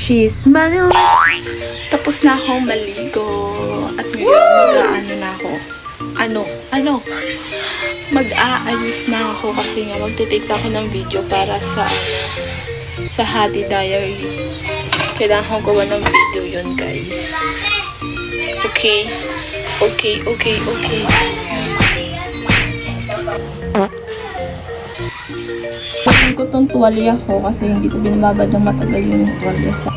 She's Manila. Tapos na akong maligo. At ngayon, mag-aano na ako. Mag-aayos na ako kasi nga magtitake ako ng video para sa Hati Diary. Kailangan ko gawa ng video yun, guys. Okay. Kunin ko tong tuwalya ko kasi hindi ko binababad ng matagal yung tuwalya sa...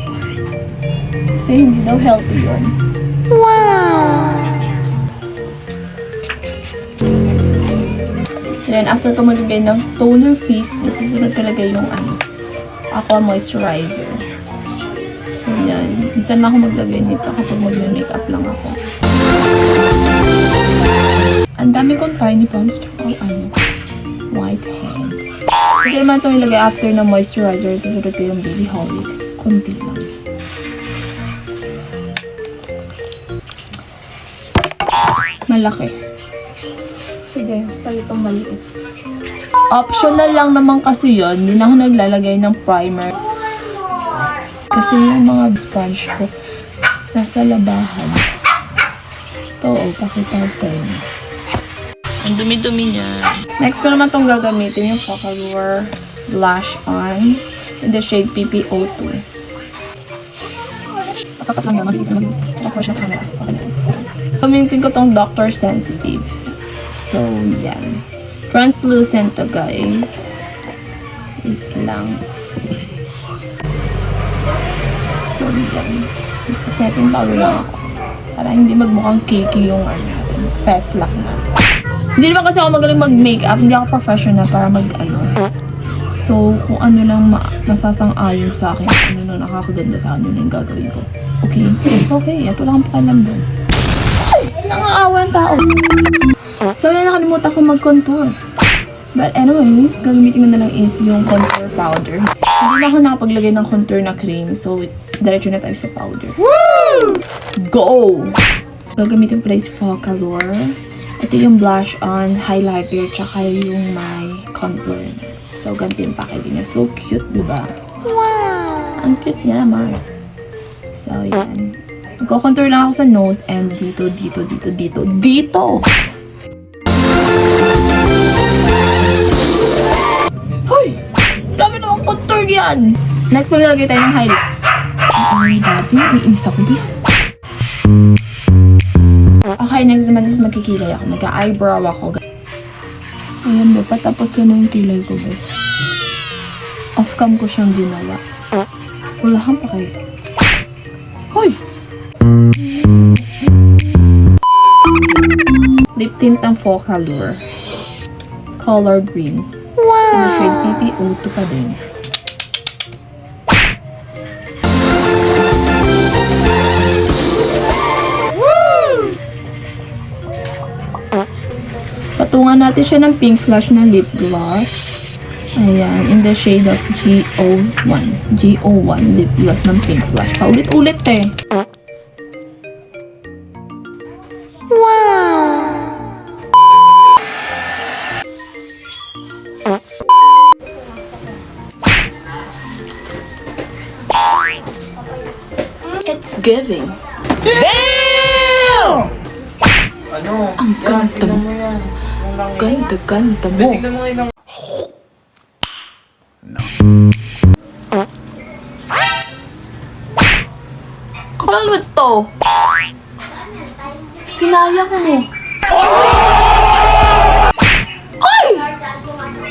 Kasi hindi daw healthy yun. Wow! So yan, after ko maglagay ng toner face, nasusunod talaga yung Aqua Moisturizer. So yan, minsan na ako maglagay nito kapag mag-makeup lang ako. Ang dami kong tiny palms tsaka white hands. Hindi naman itong ilagay after ng moisturizer. Susunod ko yung Baby Holly. Kunti lang. Malaki. Sige, basta itong maliit. Optional lang naman kasi yun. Hindi na ako naglalagay ng primer. Kasi yung mga sponge ko nasa labahan. Ito, pakita ko sa inyo. Ang dumi-dumi niya. Next ko naman itong gagamitin yung Focallure Blush On in the shade PP02. Patapat lang yan. Mabilis naman. Patapat siya camera. Gamitin ko itong Dr. Sensitive. So, yan. Translucent to, guys. Wait lang. So, yan. Isa-setting powder lang ako. Para hindi magmukhang cakey yung fast lock natin. Hindi naman kasi ako magaling mag-makeup. Hindi ako professional para So, kung ano lang nasasang-ayon sa akin, ano na nakakaganda sa akin, yun yung gagawin ko. Okay. At wala kang pakialam doon. Ay! Nakakaawa ang tao. So, yan, nakalimutan ko mag-contour. But anyways, gagamitin ko na lang is yung contour powder. Hindi na ako nakapaglagay ng contour na cream. So, diretso na tayo sa powder. Woo! Go! Gagamitin ko pala is Focallure. Ito yung blush on, highlighter, tsaka yung my contour. So, ganito yung packaging niya. So cute, diba? Wow! Ang cute niya, Mars. So, yan. Magko-contour lang ako sa nose and dito. Hoy! Grabe naman contour yan! Next, maglalagay tayo ng highlight. Ay, dati, iinis ako din. Okay, next naman is magkikilay ako. Nag-eyebrow ako. Ayan, be. Patapos ko na yung kilay ko, be. Off-cam ko siyang ginawa. Wala kang pa kayo. Hoy! Lip tint ang Focallure. Color green. Wow! Yung shade PP02 pa din. Patungan natin siya ng pink flush na lip gloss. Ayan, in the shade of G01. G01 lip gloss ng pink flush. Paulit-ulit eh. Wow! It's giving. Damn! Ang ganda mo. Ganda mo. Ako lang naman ito. Sinayang mo. Ay!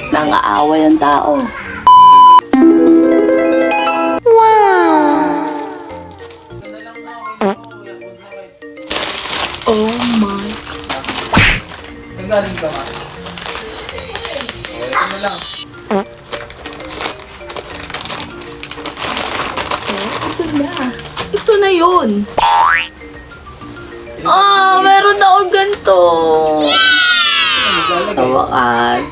Nangaaway ang tao. Wow! Oh my God. Nagaling ka ma? Ito na lang. So, ito na. Ito na yun. Meron na ako ganito. Sa wakas.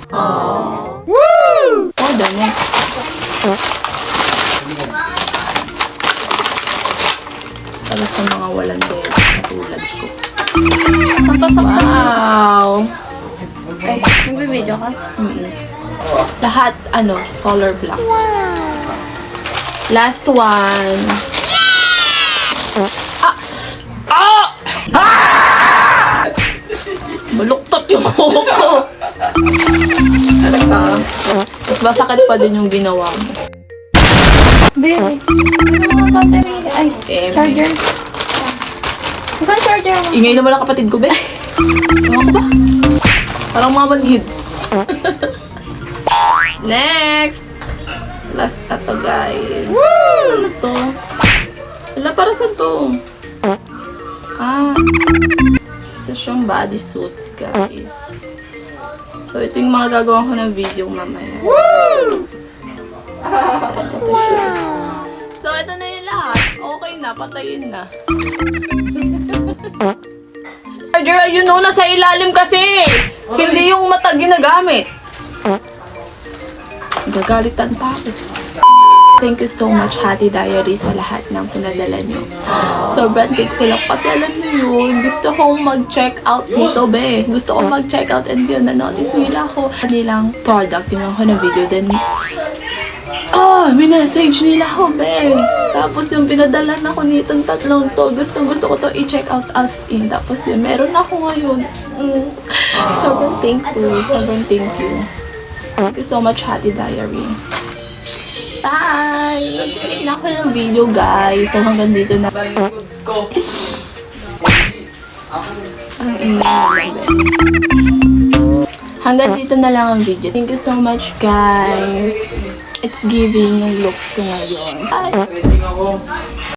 Woo! Oh, dami. Para sa mga walang dera, katulad ko. Wow! Ay, nagbibideo ka? Lahat, color black. Wow! Last one. Baluktot yung kuko ko. Talaga. Mas masakit pa din yung ginawa mo. Babe, ano mga battery? Ay, Eh, charger. Saan charger mo? Ingay naman ang kapatid ko, be. Ewan ko ba? Parang mamanhid. Next! Last na to, guys. Ano to? Wala, para saan to? Isa siyang bodysuit, guys. So, ito yung mga gagawa ko ng video mamaya. Ito siya. So, ito na yung lahat. Okay na, patayin na. Charger, yun o, nasa ilalim kasi. Hindi yung mata ginagamit. Gagalitan tayo. Thank you so much, Hati Diary, sa lahat ng pinadala nyo. Sobrang thankful ako kasi alam nyo yun, gusto kong mag-check out nito, be. Gusto kong mag-check out and yun, na-notice nila ako. Nilang product, yun ako na video, then minessage nila ako, be. Tapos yung pinadala na ko nitong tatlong to, gusto ko to i-check out as in. Tapos yun, meron ako ngayon. Sobrang thankful, sobrang thank you. Thank you so much, Hati Diary. Bye! Nag-check na ako ng video, guys. So, hanggang dito na. Balikod ko. Ang ingay na lang, be. Hanggang dito na lang ang video. Thank you so much, guys. It's giving yung looks ko ngayon. Bye! Waiting ako.